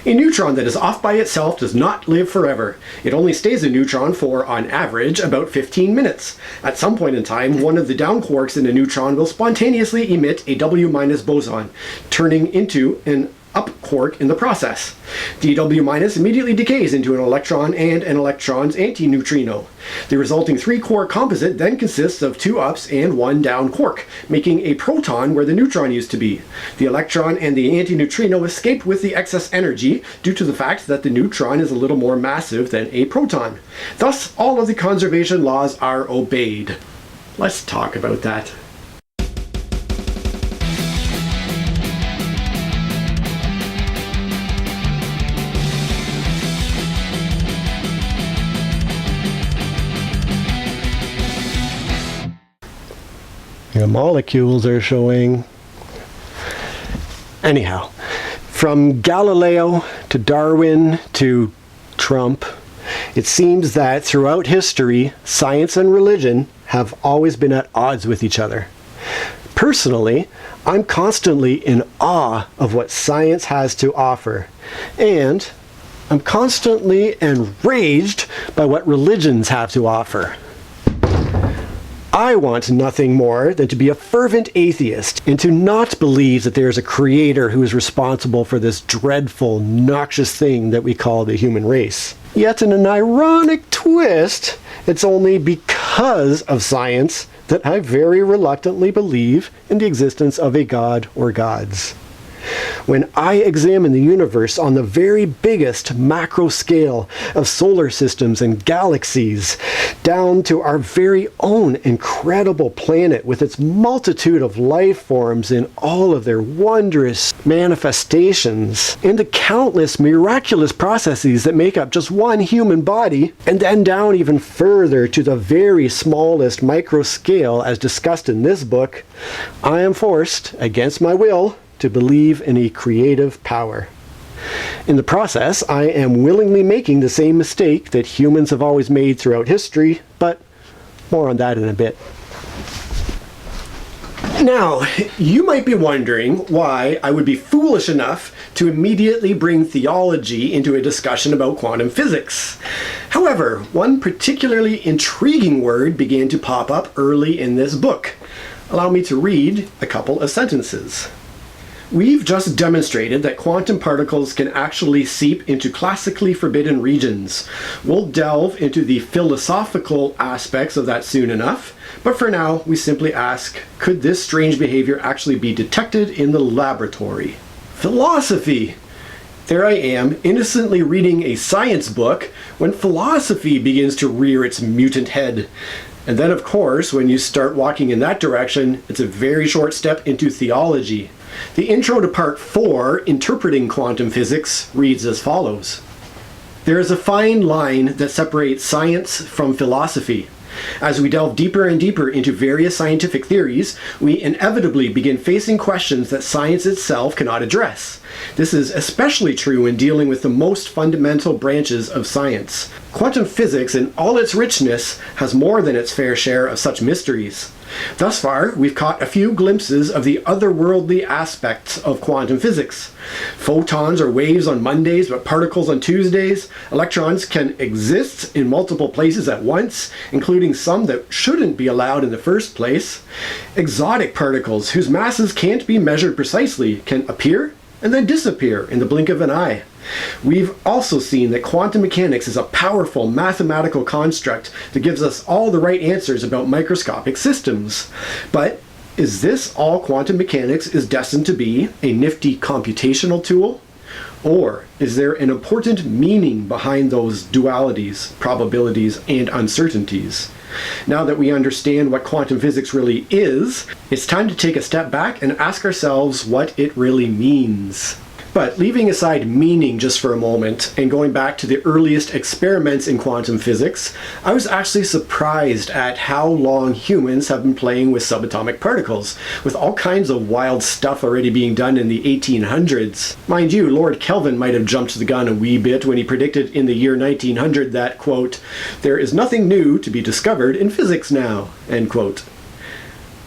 A neutron that is off by itself does not live forever. It only stays a neutron for, on average, about 15 minutes. At some point in time, one of the down quarks in a neutron will spontaneously emit a W- boson, turning into an up quark in the process. The W- immediately decays into an electron and an electron's antineutrino. The resulting 3-quark composite then consists of 2 ups and 1 down quark, making a proton where the neutron used to be. The electron and the antineutrino escape with the excess energy due to the fact that the neutron is a little more massive than a proton. Thus, all of the conservation laws are obeyed. Let's talk about that. The molecules are showing. Anyhow, from Galileo to Darwin to Trump, it seems that throughout history, science and religion have always been at odds with each other. Personally, I'm constantly in awe of what science has to offer, and I'm constantly enraged by what religions have to offer. I want nothing more than to be a fervent atheist and to not believe that there is a creator who is responsible for this dreadful, noxious thing that we call the human race. Yet in an ironic twist, it's only because of science that I very reluctantly believe in the existence of a god or gods. When I examine the universe on the very biggest macro scale of solar systems and galaxies, down to our very own incredible planet with its multitude of life forms in all of their wondrous manifestations, and the countless miraculous processes that make up just one human body, and then down even further to the very smallest micro scale as discussed in this book, I am forced, against my will, to believe in a creative power. In the process, I am willingly making the same mistake that humans have always made throughout history, but more on that in a bit. Now, you might be wondering why I would be foolish enough to immediately bring theology into a discussion about quantum physics. However, one particularly intriguing word began to pop up early in this book. Allow me to read a couple of sentences. We've just demonstrated that quantum particles can actually seep into classically forbidden regions. We'll delve into the philosophical aspects of that soon enough, but for now we simply ask, could this strange behavior actually be detected in the laboratory? Philosophy! There I am, innocently reading a science book, when philosophy begins to rear its mutant head. And then, of course, when you start walking in that direction, it's a very short step into theology. The intro to Part 4, Interpreting Quantum Physics, reads as follows. There is a fine line that separates science from philosophy. As we delve deeper and deeper into various scientific theories, we inevitably begin facing questions that science itself cannot address. This is especially true when dealing with the most fundamental branches of science. Quantum physics, in all its richness, has more than its fair share of such mysteries. Thus far, we've caught a few glimpses of the otherworldly aspects of quantum physics. Photons are waves on Mondays, but particles on Tuesdays. Electrons can exist in multiple places at once, including some that shouldn't be allowed in the first place. Exotic particles, whose masses can't be measured precisely, can appear and then disappear in the blink of an eye. We've also seen that quantum mechanics is a powerful mathematical construct that gives us all the right answers about microscopic systems. But is this all quantum mechanics is destined to be, a nifty computational tool? Or is there an important meaning behind those dualities, probabilities, and uncertainties? Now that we understand what quantum physics really is, it's time to take a step back and ask ourselves what it really means. But leaving aside meaning just for a moment and going back to the earliest experiments in quantum physics, I was actually surprised at how long humans have been playing with subatomic particles, with all kinds of wild stuff already being done in the 1800s. Mind you, Lord Kelvin might have jumped the gun a wee bit when he predicted in the year 1900 that, quote, "there is nothing new to be discovered in physics now," end quote.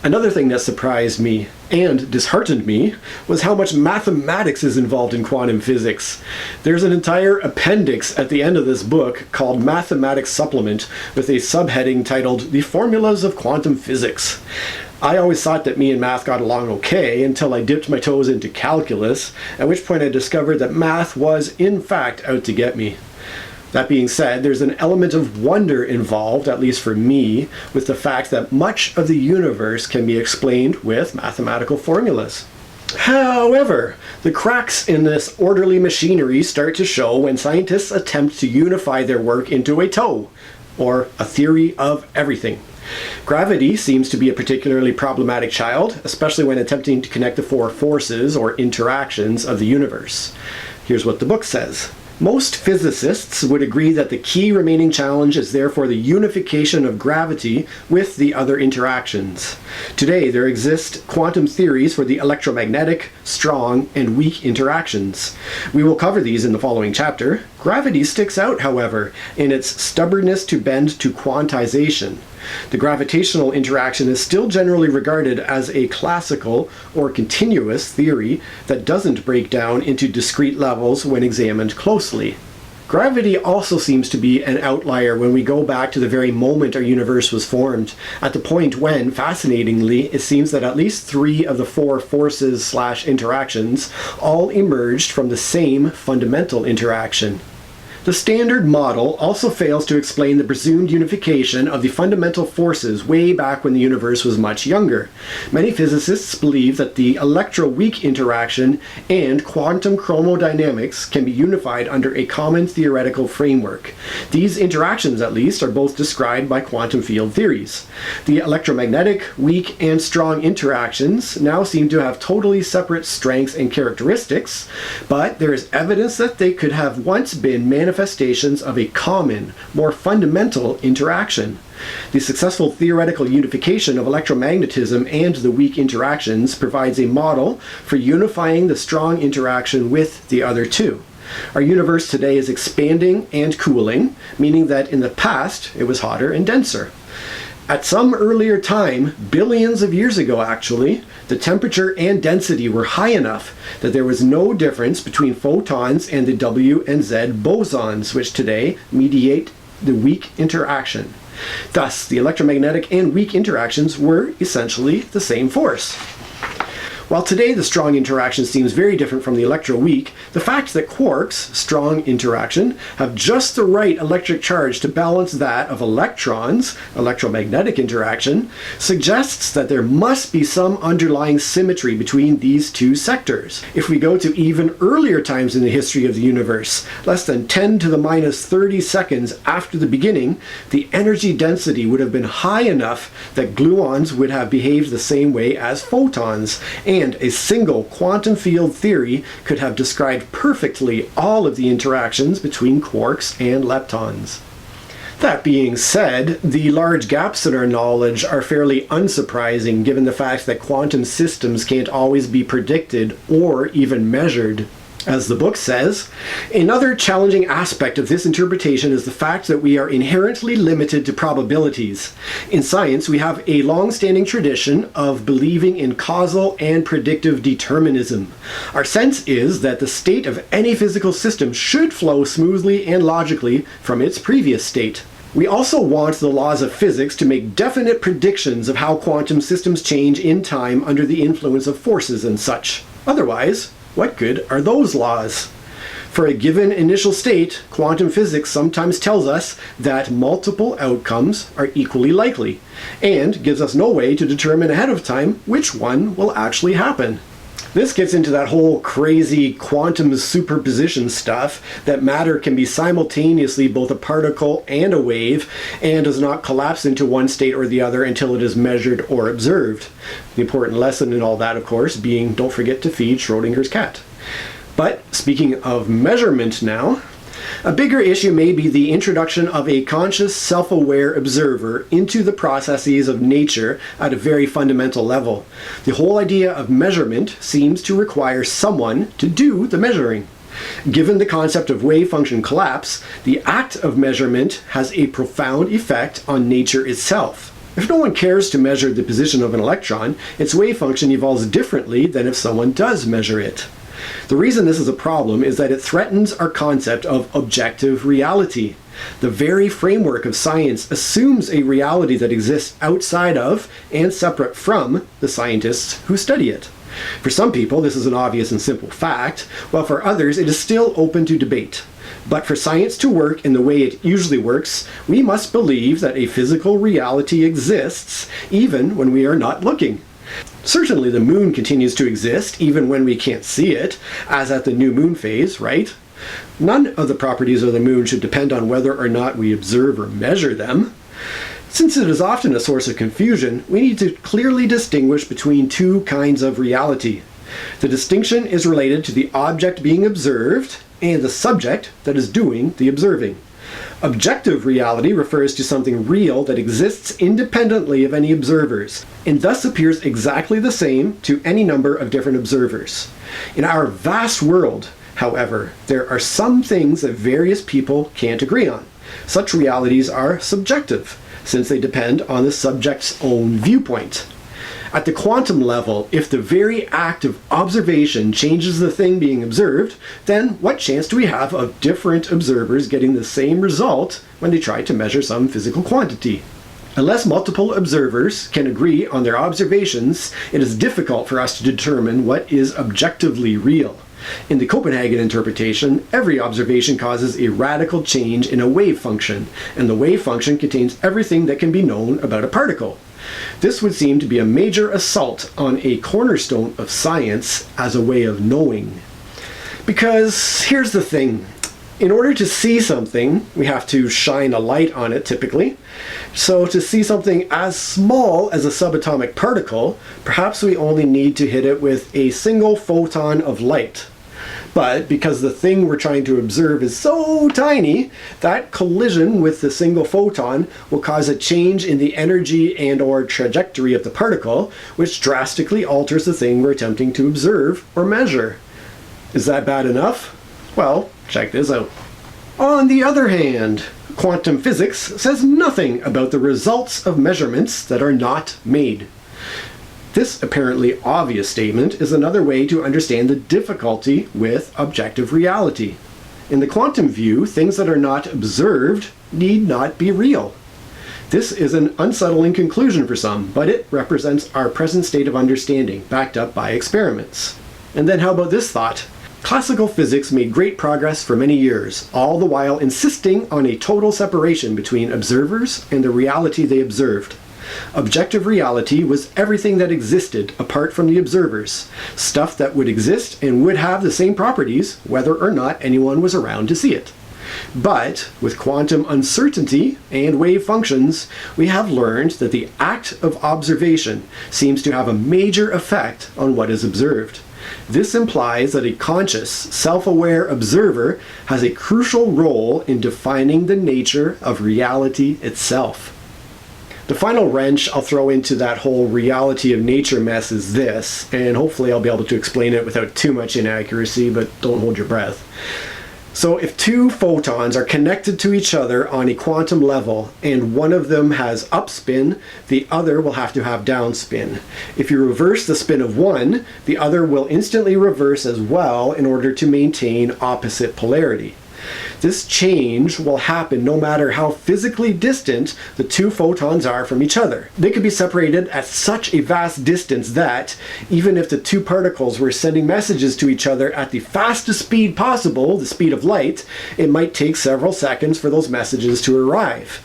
Another thing that surprised me and disheartened me was how much mathematics is involved in quantum physics. There's an entire appendix at the end of this book called Mathematics Supplement with a subheading titled The Formulas of Quantum Physics. I always thought that me and math got along okay until I dipped my toes into calculus, at which point I discovered that math was in fact out to get me. That being said, there's an element of wonder involved, at least for me, with the fact that much of the universe can be explained with mathematical formulas. However, the cracks in this orderly machinery start to show when scientists attempt to unify their work into a TOE, or a theory of everything. Gravity seems to be a particularly problematic child, especially when attempting to connect the four forces or interactions of the universe. Here's what the book says. Most physicists would agree that the key remaining challenge is therefore the unification of gravity with the other interactions. Today, there exist quantum theories for the electromagnetic, strong, and weak interactions. We will cover these in the following chapter. Gravity sticks out, however, in its stubbornness to bend to quantization. The gravitational interaction is still generally regarded as a classical or continuous theory that doesn't break down into discrete levels when examined closely. Gravity also seems to be an outlier when we go back to the very moment our universe was formed, at the point when, fascinatingly, it seems that at least 3 of the 4 forces/interactions all emerged from the same fundamental interaction. The Standard Model also fails to explain the presumed unification of the fundamental forces way back when the universe was much younger. Many physicists believe that the electroweak interaction and quantum chromodynamics can be unified under a common theoretical framework. These interactions, at least, are both described by quantum field theories. The electromagnetic, weak, and strong interactions now seem to have totally separate strengths and characteristics, but there is evidence that they could have once been manifestations of a common, more fundamental interaction. The successful theoretical unification of electromagnetism and the weak interactions provides a model for unifying the strong interaction with the other two. Our universe today is expanding and cooling, meaning that in the past it was hotter and denser. At some earlier time, billions of years ago actually, the temperature and density were high enough that there was no difference between photons and the W and Z bosons, which today mediate the weak interaction. Thus, the electromagnetic and weak interactions were essentially the same force. While today the strong interaction seems very different from the electroweak, the fact that quarks, strong interaction, have just the right electric charge to balance that of electrons, electromagnetic interaction, suggests that there must be some underlying symmetry between these two sectors. If we go to even earlier times in the history of the universe, less than 10 to the minus 30 seconds after the beginning, the energy density would have been high enough that gluons would have behaved the same way as photons, and a single quantum field theory could have described perfectly all of the interactions between quarks and leptons. That being said, the large gaps in our knowledge are fairly unsurprising given the fact that quantum systems can't always be predicted or even measured. As the book says, another challenging aspect of this interpretation is the fact that we are inherently limited to probabilities. In science, we have a long-standing tradition of believing in causal and predictive determinism. Our sense is that the state of any physical system should flow smoothly and logically from its previous state. We also want the laws of physics to make definite predictions of how quantum systems change in time under the influence of forces and such. Otherwise, what good are those laws? For a given initial state, quantum physics sometimes tells us that multiple outcomes are equally likely, and gives us no way to determine ahead of time which one will actually happen. This gets into that whole crazy quantum superposition stuff, that matter can be simultaneously both a particle and a wave, and does not collapse into one state or the other until it is measured or observed. The important lesson in all that, of course, being don't forget to feed Schrodinger's cat. But speaking of measurement now, a bigger issue may be the introduction of a conscious, self-aware observer into the processes of nature at a very fundamental level. The whole idea of measurement seems to require someone to do the measuring. Given the concept of wave function collapse, the act of measurement has a profound effect on nature itself. If no one cares to measure the position of an electron, its wave function evolves differently than if someone does measure it. The reason this is a problem is that it threatens our concept of objective reality. The very framework of science assumes a reality that exists outside of and separate from the scientists who study it. For some people, this is an obvious and simple fact, while for others, it is still open to debate. But for science to work in the way it usually works, we must believe that a physical reality exists even when we are not looking. Certainly the moon continues to exist even when we can't see it, as at the new moon phase, right? None of the properties of the moon should depend on whether or not we observe or measure them. Since it is often a source of confusion, we need to clearly distinguish between two kinds of reality. The distinction is related to the object being observed and the subject that is doing the observing. Objective reality refers to something real that exists independently of any observers, and thus appears exactly the same to any number of different observers. In our vast world, however, there are some things that various people can't agree on. Such realities are subjective, since they depend on the subject's own viewpoint. At the quantum level, if the very act of observation changes the thing being observed, then what chance do we have of different observers getting the same result when they try to measure some physical quantity? Unless multiple observers can agree on their observations, it is difficult for us to determine what is objectively real. In the Copenhagen interpretation, every observation causes a radical change in a wave function, and the wave function contains everything that can be known about a particle. This would seem to be a major assault on a cornerstone of science as a way of knowing. Because here's the thing. In order to see something, we have to shine a light on it typically. So to see something as small as a subatomic particle, perhaps we only need to hit it with a single photon of light. But because the thing we're trying to observe is so tiny, that collision with the single photon will cause a change in the energy and/or trajectory of the particle, which drastically alters the thing we're attempting to observe or measure. Is that bad enough? Well, check this out. On the other hand, quantum physics says nothing about the results of measurements that are not made. This apparently obvious statement is another way to understand the difficulty with objective reality. In the quantum view, things that are not observed need not be real. This is an unsettling conclusion for some, but it represents our present state of understanding, backed up by experiments. And then how about this thought? Classical physics made great progress for many years, all the while insisting on a total separation between observers and the reality they observed. Objective reality was everything that existed apart from the observers, stuff that would exist and would have the same properties whether or not anyone was around to see it. But with quantum uncertainty and wave functions, we have learned that the act of observation seems to have a major effect on what is observed. This implies that a conscious, self-aware observer has a crucial role in defining the nature of reality itself. The final wrench I'll throw into that whole reality of nature mess is this, and hopefully I'll be able to explain it without too much inaccuracy, but don't hold your breath. So if two photons are connected to each other on a quantum level, and one of them has upspin, the other will have to have downspin. If you reverse the spin of one, the other will instantly reverse as well in order to maintain opposite polarity. This change will happen no matter how physically distant the two photons are from each other. They could be separated at such a vast distance that, even if the two particles were sending messages to each other at the fastest speed possible, the speed of light, it might take several seconds for those messages to arrive.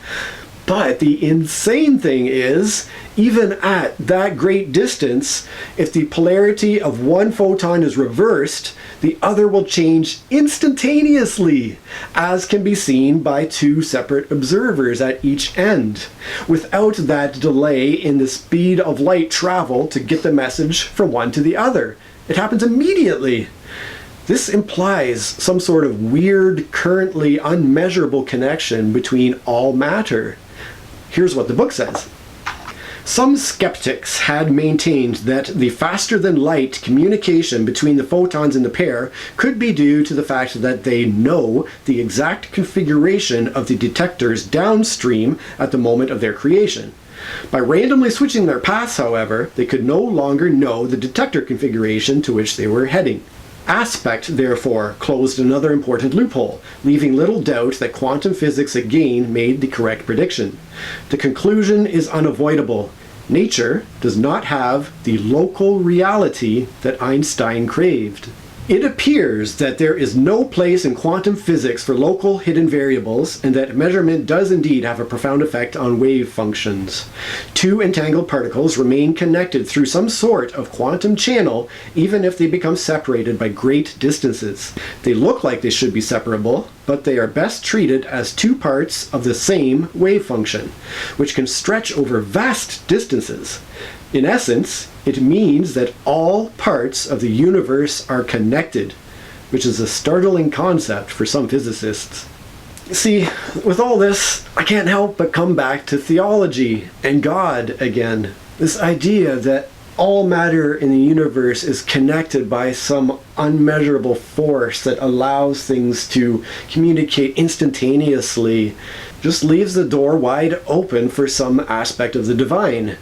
But the insane thing is, even at that great distance, if the polarity of one photon is reversed, the other will change instantaneously, as can be seen by two separate observers at each end, without that delay in the speed of light travel to get the message from one to the other. It happens immediately. This implies some sort of weird, currently unmeasurable connection between all matter. Here's what the book says. Some skeptics had maintained that the faster-than-light communication between the photons in the pair could be due to the fact that they know the exact configuration of the detectors downstream at the moment of their creation. By randomly switching their paths, however, they could no longer know the detector configuration to which they were heading. Aspect, therefore, closed another important loophole, leaving little doubt that quantum physics again made the correct prediction. The conclusion is unavoidable. Nature does not have the local reality that Einstein craved. It appears that there is no place in quantum physics for local hidden variables, and that measurement does indeed have a profound effect on wave functions. Two entangled particles remain connected through some sort of quantum channel, even if they become separated by great distances. They look like they should be separable, but they are best treated as two parts of the same wave function, which can stretch over vast distances. In essence, it means that all parts of the universe are connected, which is a startling concept for some physicists. See, with all this, I can't help but come back to theology and God again. This idea that all matter in the universe is connected by some unmeasurable force that allows things to communicate instantaneously just leaves the door wide open for some aspect of the divine.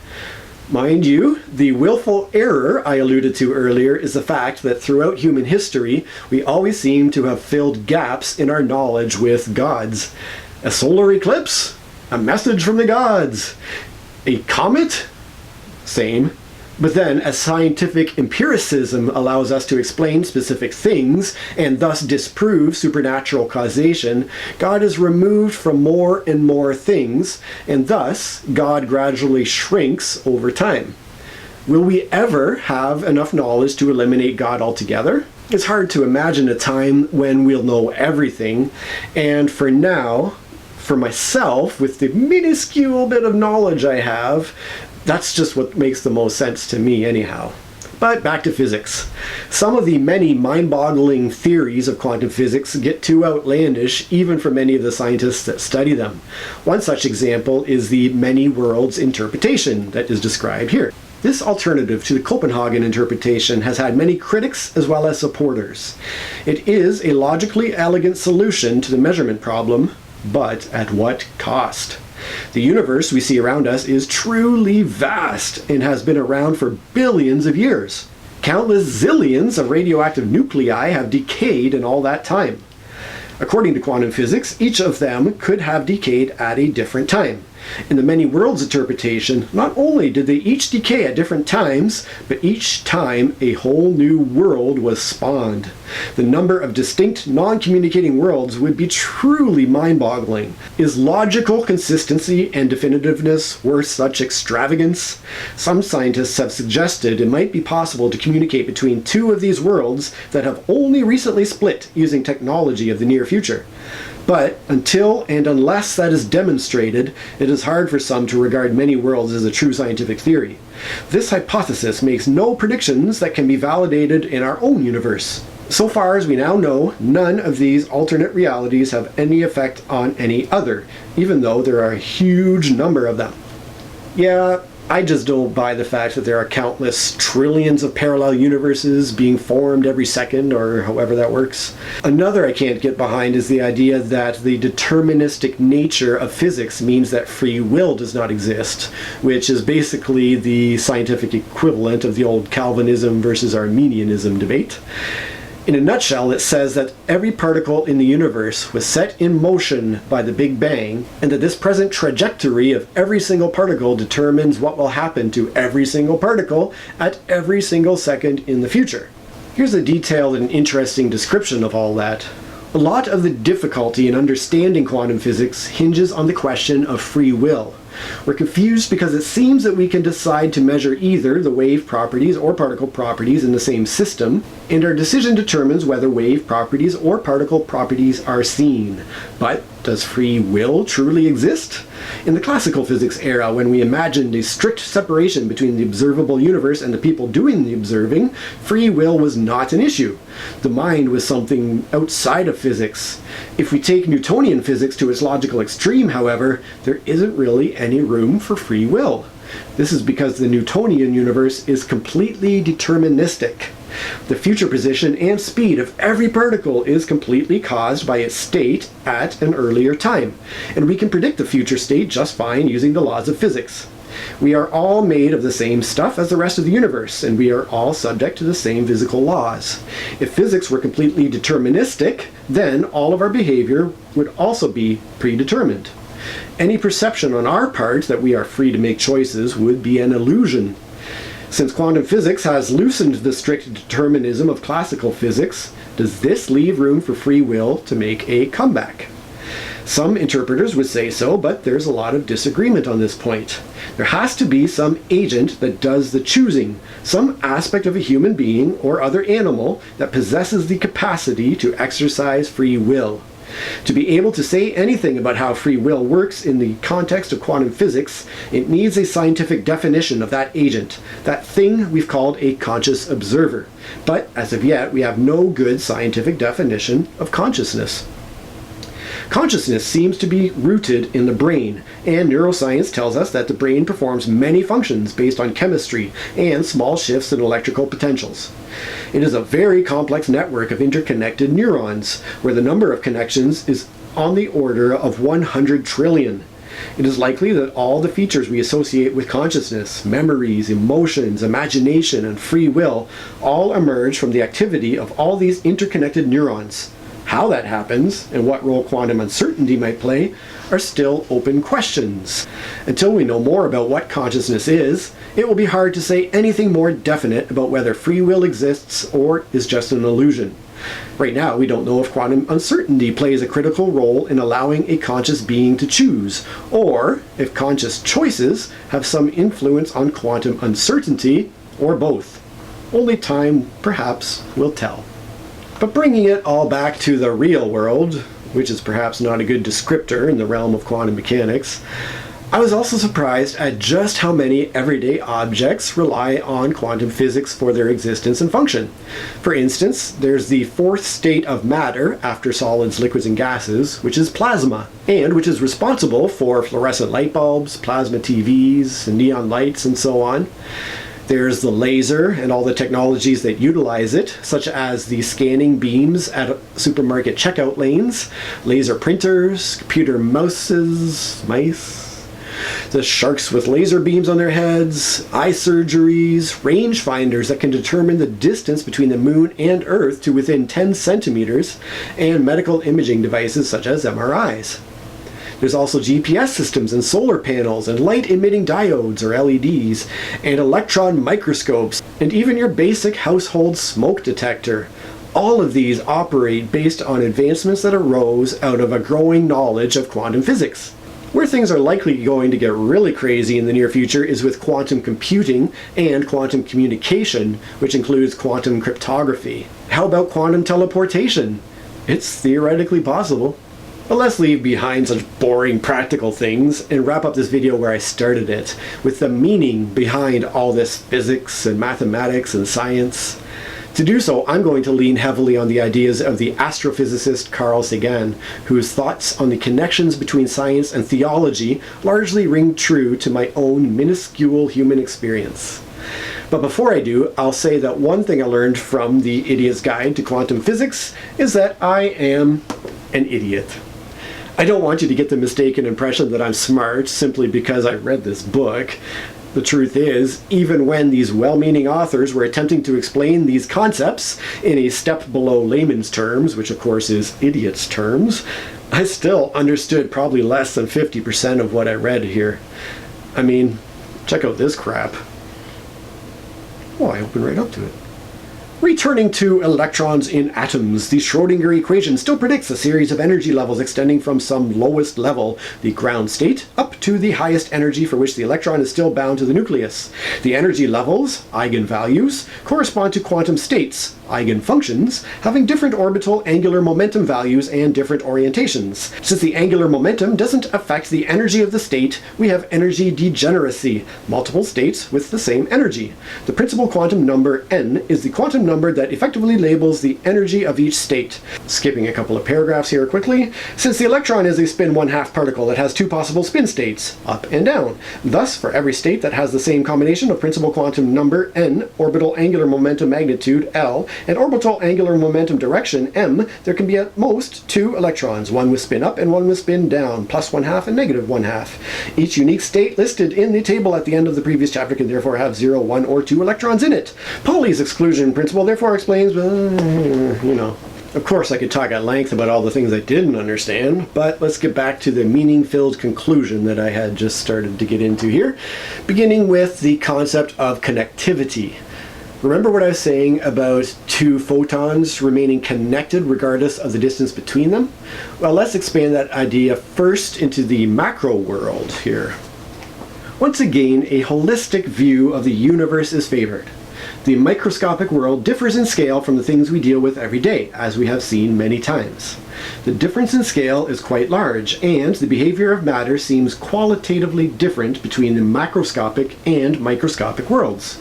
Mind you, the willful error I alluded to earlier is the fact that throughout human history, we always seem to have filled gaps in our knowledge with gods. A solar eclipse? A message from the gods. A comet? Same. But then, as scientific empiricism allows us to explain specific things and thus disprove supernatural causation, God is removed from more and more things, and thus God gradually shrinks over time. Will we ever have enough knowledge to eliminate God altogether? It's hard to imagine a time when we'll know everything, and for now, for myself, with the minuscule bit of knowledge I have, that's just what makes the most sense to me anyhow. But back to physics. Some of the many mind-boggling theories of quantum physics get too outlandish even for many of the scientists that study them. One such example is the many worlds interpretation that is described here. This alternative to the Copenhagen interpretation has had many critics as well as supporters. It is a logically elegant solution to the measurement problem, but at what cost? The universe we see around us is truly vast and has been around for billions of years. Countless zillions of radioactive nuclei have decayed in all that time. According to quantum physics, each of them could have decayed at a different time. In the many worlds interpretation, not only did they each decay at different times, but each time a whole new world was spawned. The number of distinct, non-communicating worlds would be truly mind-boggling. Is logical consistency and definitiveness worth such extravagance? Some scientists have suggested it might be possible to communicate between two of these worlds that have only recently split using technology of the near future. But until and unless that is demonstrated, it is hard for some to regard many worlds as a true scientific theory. This hypothesis makes no predictions that can be validated in our own universe. So far as we now know, none of these alternate realities have any effect on any other, even though there are a huge number of them. Yeah, I just don't buy the fact that there are countless trillions of parallel universes being formed every second, or however that works. Another I can't get behind is the idea that the deterministic nature of physics means that free will does not exist, which is basically the scientific equivalent of the old Calvinism versus Arminianism debate. In a nutshell, it says that every particle in the universe was set in motion by the Big Bang, and that this present trajectory of every single particle determines what will happen to every single particle at every single second in the future. Here's a detailed and interesting description of all that. A lot of the difficulty in understanding quantum physics hinges on the question of free will. We're confused because it seems that we can decide to measure either the wave properties or particle properties in the same system, and our decision determines whether wave properties or particle properties are seen. But does free will truly exist? In the classical physics era, when we imagined a strict separation between the observable universe and the people doing the observing, free will was not an issue. The mind was something outside of physics. If we take Newtonian physics to its logical extreme, however, there isn't really any room for free will. This is because the Newtonian universe is completely deterministic. The future position and speed of every particle is completely caused by its state at an earlier time, and we can predict the future state just fine using the laws of physics. We are all made of the same stuff as the rest of the universe, and we are all subject to the same physical laws. If physics were completely deterministic, then all of our behavior would also be predetermined. Any perception on our part that we are free to make choices would be an illusion. Since quantum physics has loosened the strict determinism of classical physics, does this leave room for free will to make a comeback? Some interpreters would say so, but there's a lot of disagreement on this point. There has to be some agent that does the choosing, some aspect of a human being or other animal that possesses the capacity to exercise free will. To be able to say anything about how free will works in the context of quantum physics, it needs a scientific definition of that agent, that thing we've called a conscious observer. But as of yet, we have no good scientific definition of consciousness. Consciousness seems to be rooted in the brain, and neuroscience tells us that the brain performs many functions based on chemistry and small shifts in electrical potentials. It is a very complex network of interconnected neurons, where the number of connections is on the order of 100 trillion. It is likely that all the features we associate with consciousness, memories, emotions, imagination, and free will, all emerge from the activity of all these interconnected neurons. How that happens, and what role quantum uncertainty might play, are still open questions. Until we know more about what consciousness is, it will be hard to say anything more definite about whether free will exists or is just an illusion. Right now, we don't know if quantum uncertainty plays a critical role in allowing a conscious being to choose, or if conscious choices have some influence on quantum uncertainty, or both. Only time, perhaps, will tell. But bringing it all back to the real world, which is perhaps not a good descriptor in the realm of quantum mechanics, I was also surprised at just how many everyday objects rely on quantum physics for their existence and function. For instance, there's the fourth state of matter after solids, liquids, and gases, which is plasma, and which is responsible for fluorescent light bulbs, plasma TVs, and neon lights, and so on. There's the laser and all the technologies that utilize it, such as the scanning beams at supermarket checkout lanes, laser printers, computer mice, the sharks with laser beams on their heads, eye surgeries, rangefinders that can determine the distance between the moon and Earth to within 10 centimeters, and medical imaging devices such as MRIs. There's also GPS systems and solar panels and light-emitting diodes or LEDs and electron microscopes and even your basic household smoke detector. All of these operate based on advancements that arose out of a growing knowledge of quantum physics. Where things are likely going to get really crazy in the near future is with quantum computing and quantum communication, which includes quantum cryptography. How about quantum teleportation? It's theoretically possible. But let's leave behind such boring practical things and wrap up this video where I started it, with the meaning behind all this physics and mathematics and science. To do so, I'm going to lean heavily on the ideas of the astrophysicist Carl Sagan, whose thoughts on the connections between science and theology largely ring true to my own minuscule human experience. But before I do, I'll say that one thing I learned from the Idiot's Guide to Quantum Physics is that I am an idiot. I don't want you to get the mistaken impression that I'm smart simply because I read this book. The truth is, even when these well-meaning authors were attempting to explain these concepts in a step below layman's terms, which of course is idiot's terms, I still understood probably less than 50% of what I read here. I mean, check out this crap. Oh, I opened right up to it. Returning to electrons in atoms, the Schrödinger equation still predicts a series of energy levels extending from some lowest level, the ground state, up to the highest energy for which the electron is still bound to the nucleus. The energy levels, eigenvalues, correspond to quantum states, eigenfunctions, having different orbital angular momentum values and different orientations. Since the angular momentum doesn't affect the energy of the state, we have energy degeneracy, multiple states with the same energy. The principal quantum number n is the quantum number that effectively labels the energy of each state. Skipping a couple of paragraphs here quickly. Since the electron is a spin 1/2 particle, it has two possible spin states, up and down. Thus, for every state that has the same combination of principal quantum number n, orbital angular momentum magnitude L, and orbital angular momentum direction m, there can be at most two electrons, one with spin up and one with spin down, plus 1/2 and negative 1/2. Each unique state listed in the table at the end of the previous chapter can therefore have 0, 1, or 2 electrons in it. Pauli's exclusion principle therefore explains, Of course I could talk at length about all the things I didn't understand, but let's get back to the meaning-filled conclusion that I had just started to get into here, beginning with the concept of connectivity. Remember what I was saying about two photons remaining connected regardless of the distance between them? Well, let's expand that idea first into the macro world here. Once again, a holistic view of the universe is favored. The microscopic world differs in scale from the things we deal with every day, as we have seen many times. The difference in scale is quite large, and the behavior of matter seems qualitatively different between the macroscopic and microscopic worlds.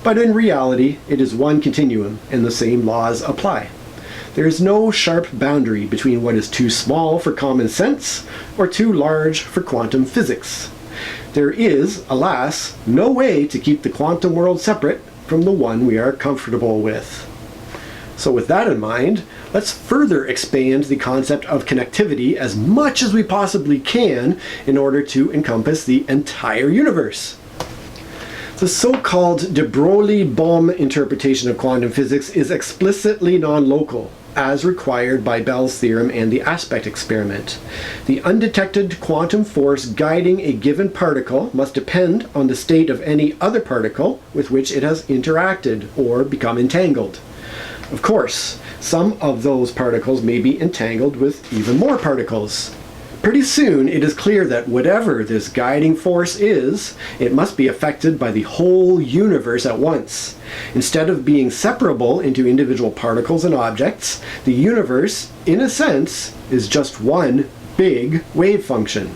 But in reality, it is one continuum, and the same laws apply. There is no sharp boundary between what is too small for common sense or too large for quantum physics. There is, alas, no way to keep the quantum world separate from the one we are comfortable with. So with that in mind, let's further expand the concept of connectivity as much as we possibly can in order to encompass the entire universe. The so-called de Broglie-Bohm interpretation of quantum physics is explicitly non-local, as required by Bell's theorem and the aspect experiment. The undetected quantum force guiding a given particle must depend on the state of any other particle with which it has interacted or become entangled. Of course, some of those particles may be entangled with even more particles. Pretty soon, it is clear that whatever this guiding force is, it must be affected by the whole universe at once. Instead of being separable into individual particles and objects, the universe, in a sense, is just one big wave function.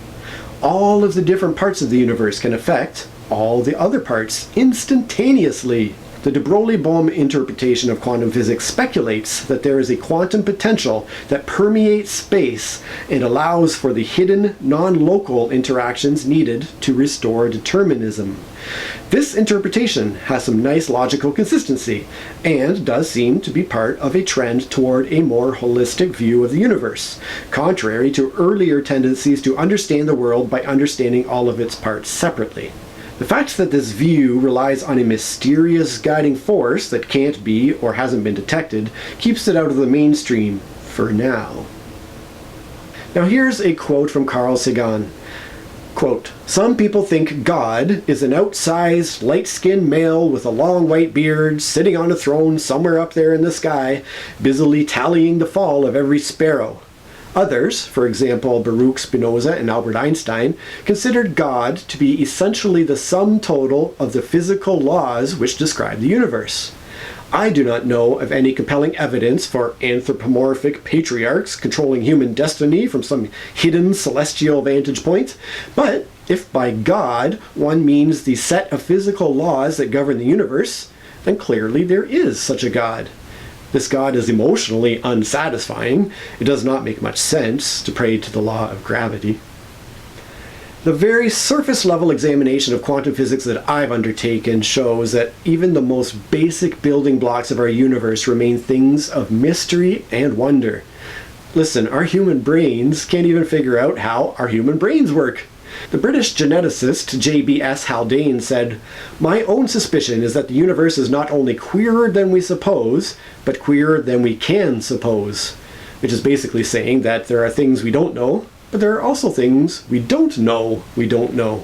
All of the different parts of the universe can affect all the other parts instantaneously. The de Broglie-Bohm interpretation of quantum physics speculates that there is a quantum potential that permeates space and allows for the hidden, non-local interactions needed to restore determinism. This interpretation has some nice logical consistency and does seem to be part of a trend toward a more holistic view of the universe, contrary to earlier tendencies to understand the world by understanding all of its parts separately. The fact that this view relies on a mysterious guiding force that can't be or hasn't been detected keeps it out of the mainstream for now. Now here's a quote from Carl Sagan. Quote, "Some people think God is an outsized, light-skinned male with a long white beard sitting on a throne somewhere up there in the sky, busily tallying the fall of every sparrow. Others, for example Baruch Spinoza and Albert Einstein, considered God to be essentially the sum total of the physical laws which describe the universe. I do not know of any compelling evidence for anthropomorphic patriarchs controlling human destiny from some hidden celestial vantage point, but if by God one means the set of physical laws that govern the universe, then clearly there is such a God. This God is emotionally unsatisfying. It does not make much sense to pray to the law of gravity." The very surface level examination of quantum physics that I've undertaken shows that even the most basic building blocks of our universe remain things of mystery and wonder. Listen, our human brains can't even figure out how our human brains work. The British geneticist J.B.S. Haldane said, "My own suspicion is that the universe is not only queerer than we suppose, but queerer than we can suppose." Which is basically saying that there are things we don't know, but there are also things we don't know.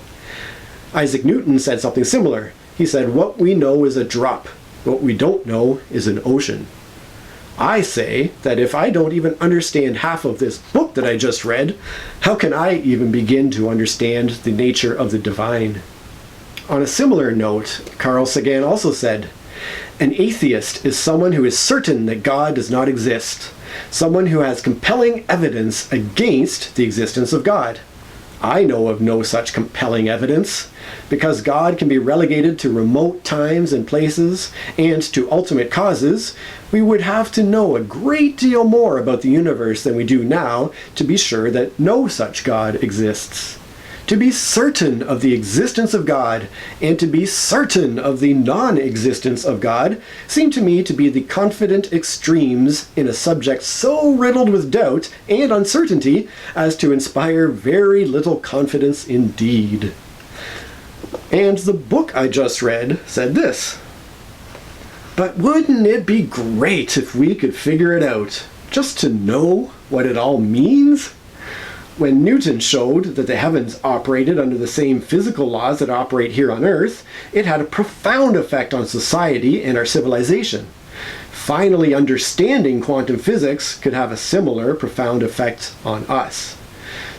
Isaac Newton said something similar. He said, "What we know is a drop. What we don't know is an ocean." I say that if I don't even understand half of this book that I just read, how can I even begin to understand the nature of the divine? On a similar note, Carl Sagan also said, "An atheist is someone who is certain that God does not exist, someone who has compelling evidence against the existence of God. I know of no such compelling evidence. Because God can be relegated to remote times and places, and to ultimate causes, we would have to know a great deal more about the universe than we do now to be sure that no such God exists. To be certain of the existence of God and to be certain of the non-existence of God seem to me to be the confident extremes in a subject so riddled with doubt and uncertainty as to inspire very little confidence indeed. And the book I just read said this: "But wouldn't it be great if we could figure it out, just to know what it all means?" When Newton showed that the heavens operated under the same physical laws that operate here on Earth, it had a profound effect on society and our civilization. Finally, understanding quantum physics could have a similar profound effect on us.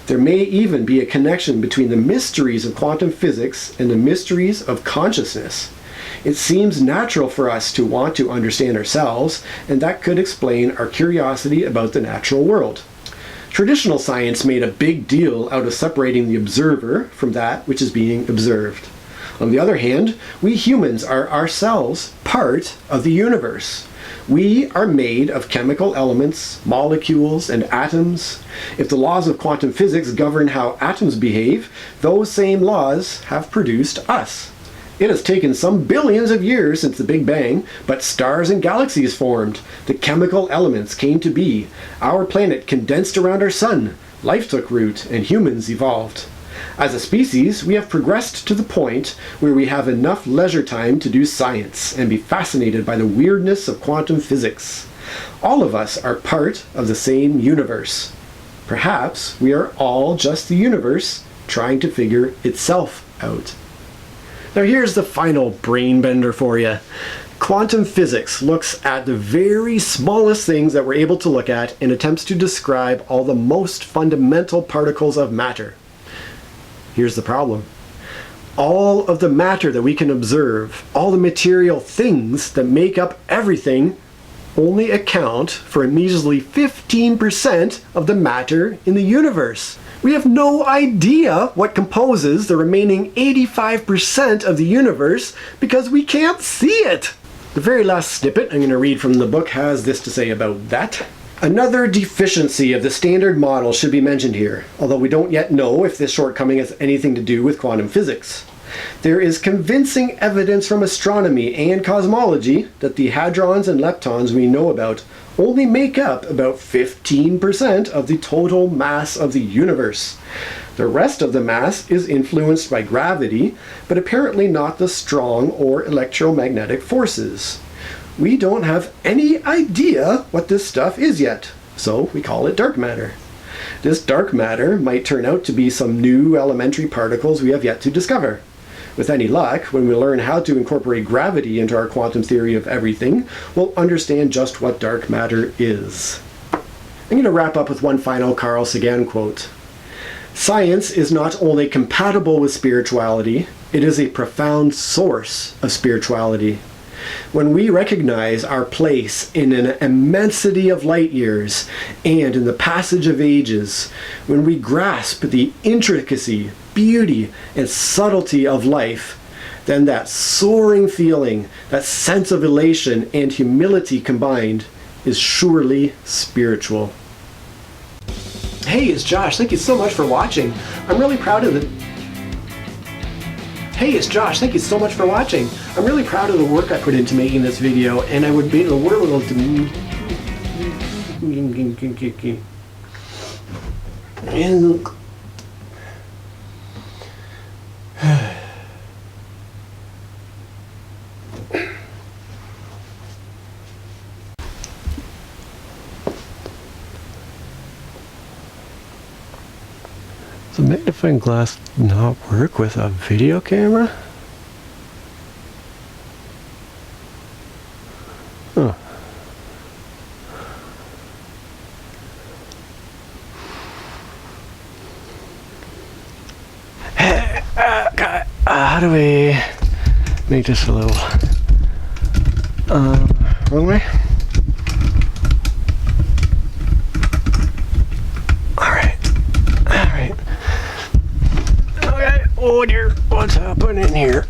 There may even be a connection between the mysteries of quantum physics and the mysteries of consciousness. It seems natural for us to want to understand ourselves, and that could explain our curiosity about the natural world. Traditional science made a big deal out of separating the observer from that which is being observed. On the other hand, we humans are ourselves part of the universe. We are made of chemical elements, molecules, and atoms. If the laws of quantum physics govern how atoms behave, those same laws have produced us. It has taken some billions of years since the Big Bang, but stars and galaxies formed. The chemical elements came to be. Our planet condensed around our sun. Life took root, and humans evolved. As a species, we have progressed to the point where we have enough leisure time to do science and be fascinated by the weirdness of quantum physics. All of us are part of the same universe. Perhaps we are all just the universe trying to figure itself out. Now here's the final brain bender for you. Quantum physics looks at the very smallest things that we're able to look at and attempts to describe all the most fundamental particles of matter. Here's the problem. All of the matter that we can observe, all the material things that make up everything, only account for a measly 15% of the matter in the universe. We have no idea what composes the remaining 85% of the universe because we can't see it. The very last snippet I'm going to read from the book has this to say about that. Another deficiency of the standard model should be mentioned here, although we don't yet know if this shortcoming has anything to do with quantum physics. There is convincing evidence from astronomy and cosmology that the hadrons and leptons we know about only make up about 15% of the total mass of the universe. The rest of the mass is influenced by gravity, but apparently not the strong or electromagnetic forces. We don't have any idea what this stuff is yet, so we call it dark matter. This dark matter might turn out to be some new elementary particles we have yet to discover. With any luck, when we learn how to incorporate gravity into our quantum theory of everything, we'll understand just what dark matter is. I'm going to wrap up with one final Carl Sagan quote. "Science is not only compatible with spirituality, it is a profound source of spirituality. When we recognize our place in an immensity of light years and in the passage of ages, when we grasp the intricacy, beauty, and subtlety of life, then that soaring feeling, that sense of elation and humility combined, is surely spiritual." Hey, it's Josh. Thank you so much for watching. I'm really proud of the... Hey, it's Josh. Thank you so much for watching. I'm really proud of the work I put into making this video, and I would be the world to... Does a magnifying glass not work with a video camera? Huh. Hey, God, how do we make this a little wrong way? what's happening here.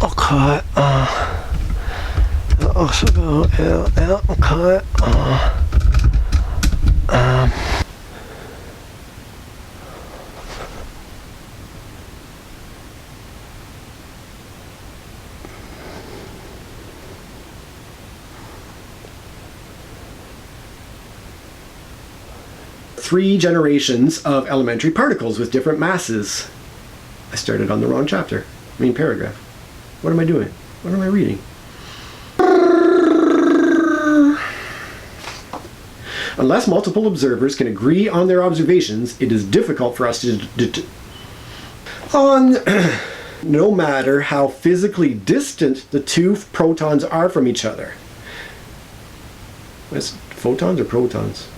Okay. Also go out. Okay. Three generations of elementary particles with different masses. I started on the wrong chapter. Paragraph. What am I doing? What am I reading? Unless multiple observers can agree on their observations, it is difficult for us to no matter how physically distant the two protons are from each other. What's photons or protons?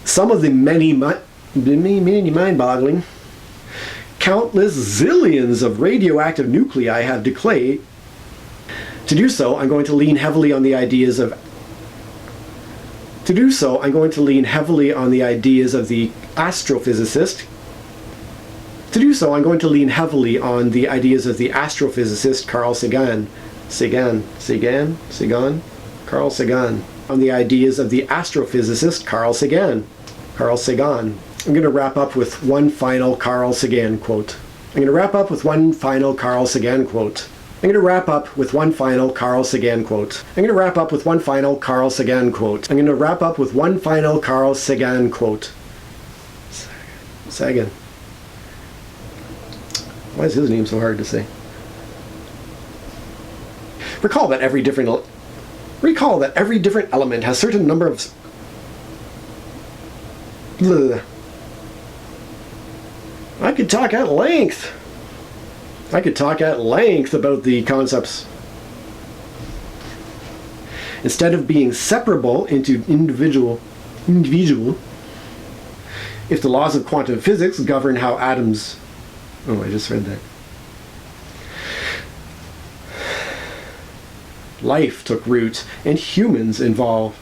Some of the many mind-boggling, countless zillions of radioactive nuclei have decayed. To do so, I'm going to lean heavily on the ideas of the astrophysicist. Carl Sagan. On the ideas of the astrophysicist Carl Sagan. I'm going to wrap up with one final Carl Sagan quote. Sagan. Why is his name so hard to say? Recall that every different element has certain number of I could talk at length about the concepts. Instead of being separable into individual, if the laws of quantum physics govern how atoms... Oh, I just read that. Life took root and humans evolved.